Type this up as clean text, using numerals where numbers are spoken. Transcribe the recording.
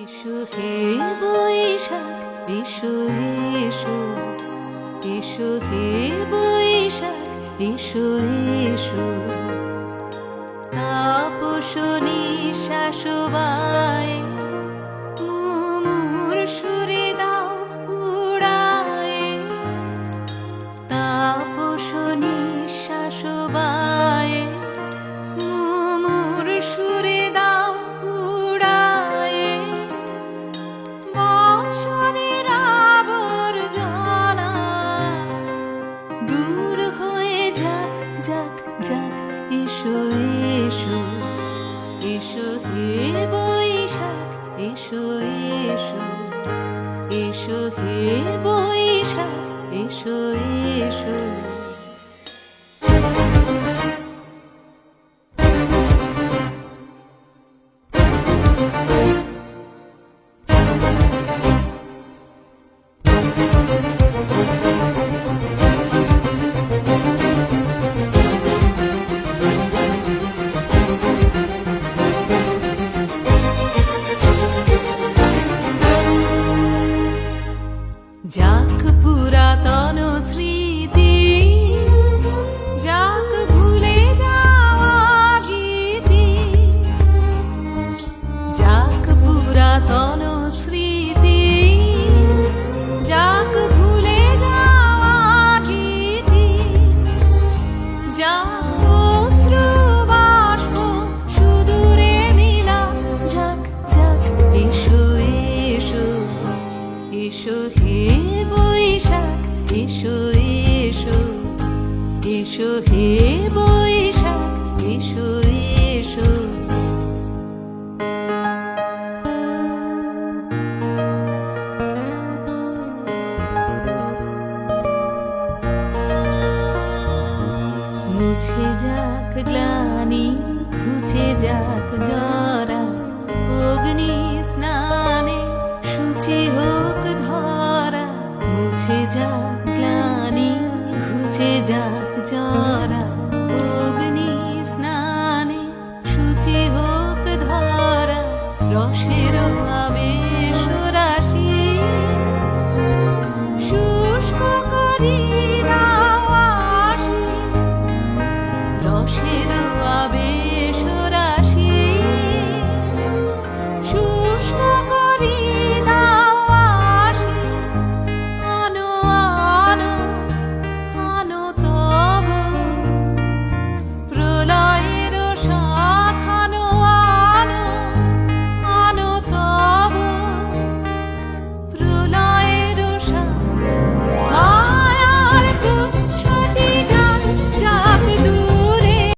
এসো হে বৈশাখ, এসো এসো, এসো হে বৈশাখ, এসো এসো। তাপস নিঃশ্বাস বায়ে মুমুর সুরে দাও উড়ায়ে। তাপস নিঃশ্বাস বায়ে মুমুর সুরে দাও উড়ায়ে। বছরের আবর্জনা দূর হয়ে যাক যাক যাক। এসো এসো, এসো হে বৈশাখ, এসো এসো, এসো হে বৈশাখ, এসো এসো। যাক পুরাতন স্মৃতি, যাক ভুলে যাওয়া গীতি। যাক পুরাতন স্মৃতি, যাক ভুলে যাওয়া গীতি। যাক অশ্রু বাষ্প সুদূরে মিলা যাক যাক। এসো এসো, এসো হে বৈশাখ, এসো এসো, এসো হে বৈশাখ, এসো এসো। মুছে যাক গ্লানি, ঘুচে যাক জরা। অগ্নি স্নানে শুচি হোক ধরা। মুছে যাক গ্লানি, ঘুচে যাক জরা। অগ্নি স্নানে শুচি হোক ধরা। রসের আবেশ